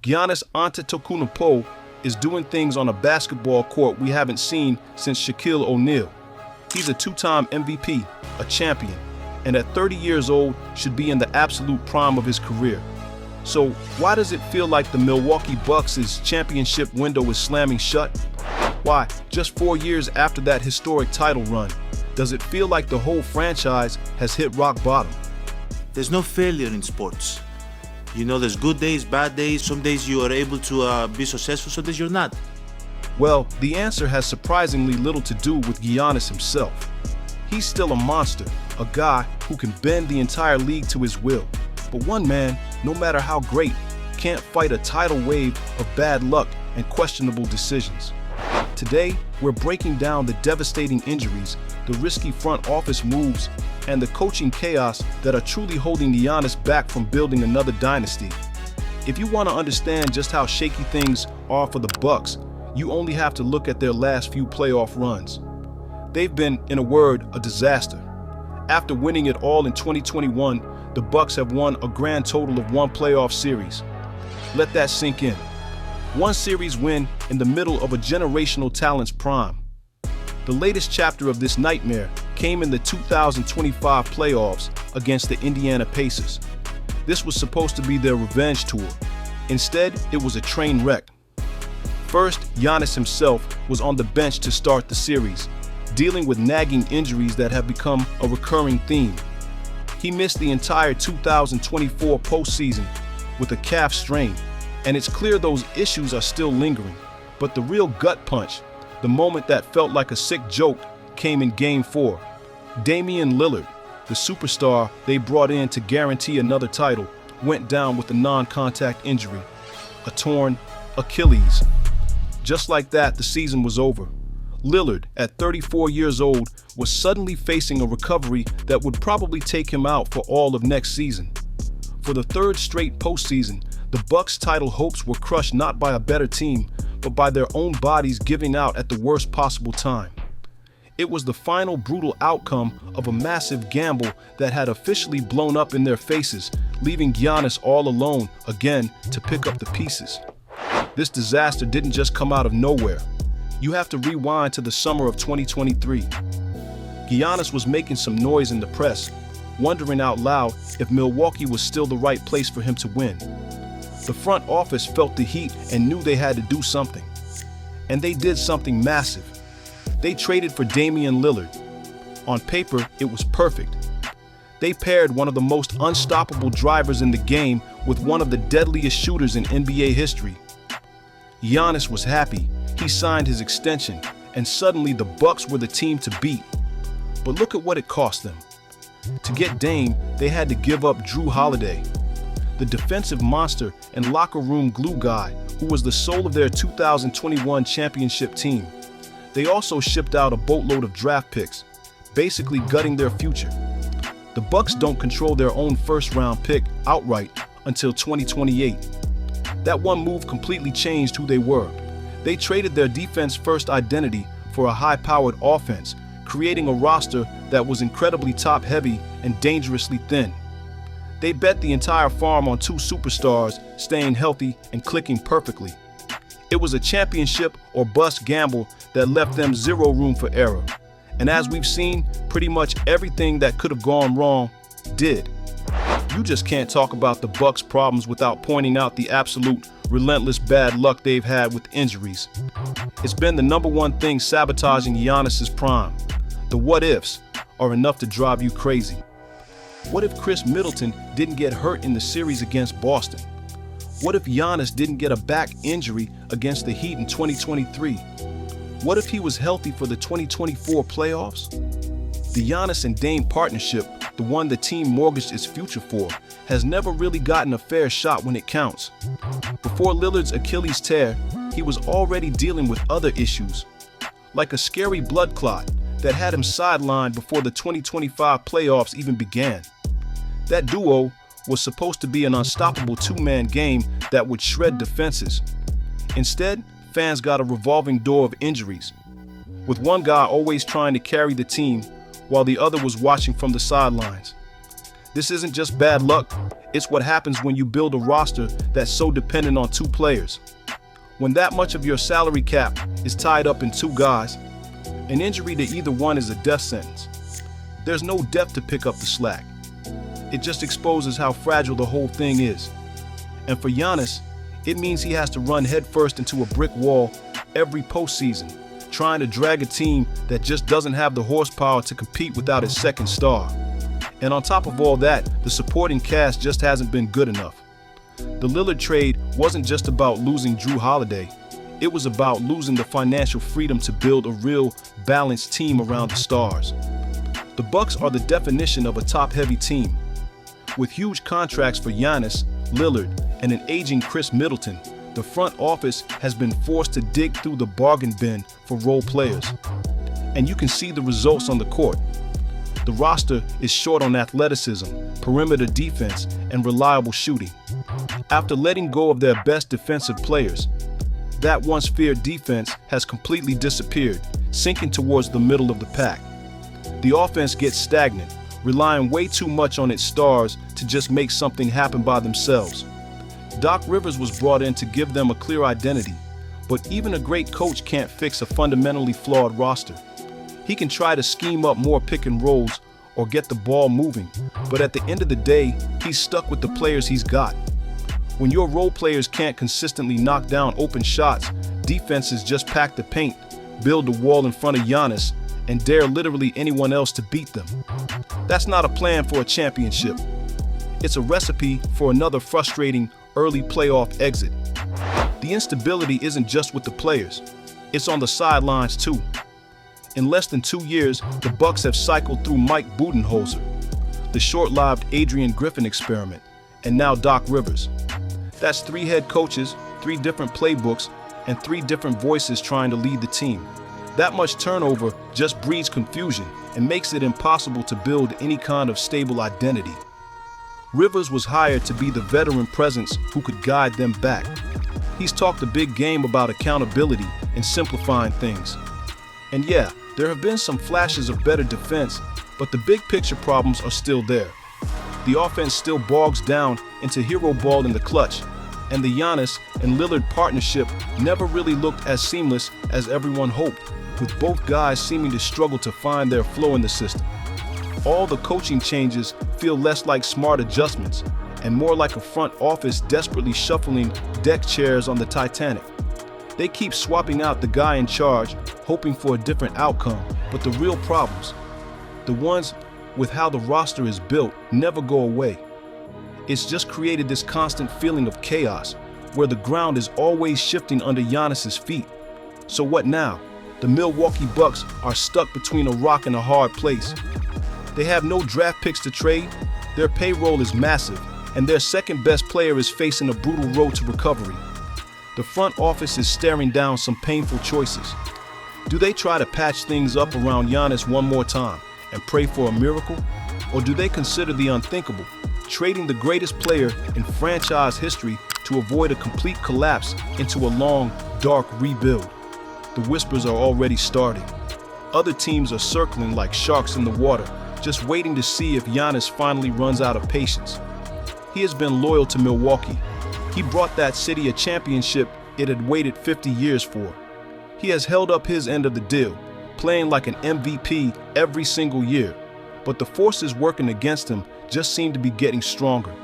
Giannis Antetokounmpo is doing things on a basketball court we haven't seen since Shaquille O'Neal. He's a two-time MVP, a champion, and at 30 years old should be in the absolute prime of his career. So why does it feel like the Milwaukee Bucks' championship window is slamming shut? Why, just 4 years after that historic title run, does it feel like the whole franchise has hit rock bottom? There's no failure in sports. You know, there's good days, bad days. Some days you are able to be successful, some days you're not. Well, the answer has surprisingly little to do with Giannis himself. He's still a monster, a guy who can bend the entire league to his will. But one man, no matter how great, can't fight a tidal wave of bad luck and questionable decisions. Today, we're breaking down the devastating injuries, the risky front office moves, and the coaching chaos that are truly holding Giannis back from building another dynasty. If you want to understand just how shaky things are for the Bucks, you only have to look at their last few playoff runs. They've been, in a word, a disaster. After winning it all in 2021, the Bucks have won a grand total of 1 playoff series. Let that sink in. 1 series win in the middle of a generational talent's prime. The latest chapter of this nightmare came in the 2025 playoffs against the Indiana Pacers. This was supposed to be their revenge tour. Instead, it was a train wreck. First, Giannis himself was on the bench to start the series, dealing with nagging injuries that have become a recurring theme. He missed the entire 2024 postseason with a calf strain, and it's clear those issues are still lingering. But the real gut punch, the moment that felt like a sick joke, came in Game 4. Damian Lillard, the superstar they brought in to guarantee another title, went down with a non-contact injury, a torn Achilles. Just like that, the season was over. Lillard, at 34 years old, was suddenly facing a recovery that would probably take him out for all of next season. For the 3rd straight postseason, the Bucks' title hopes were crushed not by a better team, but by their own bodies giving out at the worst possible time. It was the final brutal outcome of a massive gamble that had officially blown up in their faces, leaving Giannis all alone again to pick up the pieces. This disaster didn't just come out of nowhere. You have to rewind to the summer of 2023. Giannis was making some noise in the press, wondering out loud if Milwaukee was still the right place for him to win. The front office felt the heat and knew they had to do something. And they did something massive. They traded for Damian Lillard. On paper, it was perfect. They paired one of the most unstoppable drivers in the game with one of the deadliest shooters in NBA history. Giannis was happy. He signed his extension, and suddenly the Bucks were the team to beat. But look at what it cost them. To get Dame, they had to give up Drew Holiday, the defensive monster and locker room glue guy who was the soul of their 2021 championship team. They also shipped out a boatload of draft picks, basically gutting their future. The Bucks don't control their own first-round pick outright until 2028. That one move completely changed who they were. They traded their defense-first identity for a high-powered offense, creating a roster that was incredibly top-heavy and dangerously thin. They bet the entire farm on 2 superstars staying healthy and clicking perfectly. It was a championship or bust gamble that left them zero room for error. And as we've seen, pretty much everything that could have gone wrong did. You just can't talk about the Bucks' problems without pointing out the absolute relentless bad luck they've had with injuries. It's been the #1 thing sabotaging Giannis' prime. The what-ifs are enough to drive you crazy. What if Chris Middleton didn't get hurt in the series against Boston? What if Giannis didn't get a back injury against the Heat in 2023? What if he was healthy for the 2024 playoffs? The Giannis and Dame partnership, the one the team mortgaged its future for, has never really gotten a fair shot when it counts. Before Lillard's Achilles tear, he was already dealing with other issues, like a scary blood clot that had him sidelined before the 2025 playoffs even began. That duo was supposed to be an unstoppable 2-man game that would shred defenses. Instead, fans got a revolving door of injuries, with one guy always trying to carry the team while the other was watching from the sidelines. This isn't just bad luck, it's what happens when you build a roster that's so dependent on two players. When that much of your salary cap is tied up in two guys, an injury to either one is a death sentence. There's no depth to pick up the slack. It just exposes how fragile the whole thing is. And for Giannis, it means he has to run headfirst into a brick wall every postseason, trying to drag a team that just doesn't have the horsepower to compete without its second star. And on top of all that, the supporting cast just hasn't been good enough. The Lillard trade wasn't just about losing Jrue Holiday. It was about losing the financial freedom to build a real, balanced team around the stars. The Bucks are the definition of a top-heavy team. With huge contracts for Giannis, Lillard, and an aging Chris Middleton, the front office has been forced to dig through the bargain bin for role players. And you can see the results on the court. The roster is short on athleticism, perimeter defense, and reliable shooting. After letting go of their best defensive players, that once feared defense has completely disappeared, sinking towards the middle of the pack. The offense gets stagnant, relying way too much on its stars to just make something happen by themselves. Doc Rivers was brought in to give them a clear identity, but even a great coach can't fix a fundamentally flawed roster. He can try to scheme up more pick and rolls or get the ball moving, but at the end of the day, he's stuck with the players he's got. When your role players can't consistently knock down open shots, defenses just pack the paint, build a wall in front of Giannis, and dare literally anyone else to beat them. That's not a plan for a championship. It's a recipe for another frustrating early playoff exit. The instability isn't just with the players, it's on the sidelines too. In less than 2 years, the Bucks have cycled through Mike Budenholzer, the short-lived Adrian Griffin experiment, and now Doc Rivers. That's 3 head coaches, 3 different playbooks, and 3 different voices trying to lead the team. That much turnover just breeds confusion and makes it impossible to build any kind of stable identity. Rivers was hired to be the veteran presence who could guide them back. He's talked a big game about accountability and simplifying things. And yeah, there have been some flashes of better defense, but the big picture problems are still there. The offense still bogs down into hero ball in the clutch, and the Giannis and Lillard partnership never really looked as seamless as everyone hoped, with both guys seeming to struggle to find their flow in the system. All the coaching changes feel less like smart adjustments and more like a front office desperately shuffling deck chairs on the Titanic. They keep swapping out the guy in charge, hoping for a different outcome, but the real problems, the ones with how the roster is built, never go away. It's just created this constant feeling of chaos, where the ground is always shifting under Giannis's feet. So what now? The Milwaukee Bucks are stuck between a rock and a hard place. They have no draft picks to trade, their payroll is massive, and their second best player is facing a brutal road to recovery. The front office is staring down some painful choices. Do they try to patch things up around Giannis one more time and pray for a miracle? Or do they consider the unthinkable, trading the greatest player in franchise history to avoid a complete collapse into a long, dark rebuild? The whispers are already starting. Other teams are circling like sharks in the water, just waiting to see if Giannis finally runs out of patience. He has been loyal to Milwaukee. He brought that city a championship it had waited 50 years for. He has held up his end of the deal, playing like an MVP every single year. But the forces working against him just seem to be getting stronger.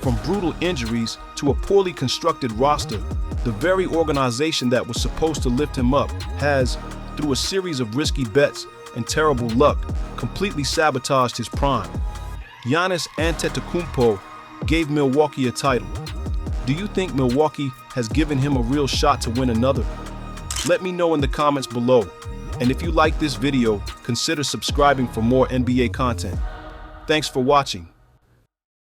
From brutal injuries to a poorly constructed roster, the very organization that was supposed to lift him up has, through a series of risky bets and terrible luck, completely sabotaged his prime. Giannis Antetokounmpo gave Milwaukee a title. Do you think Milwaukee has given him a real shot to win another? Let me know in the comments below. And if you like this video, consider subscribing for more NBA content. Thanks for watching.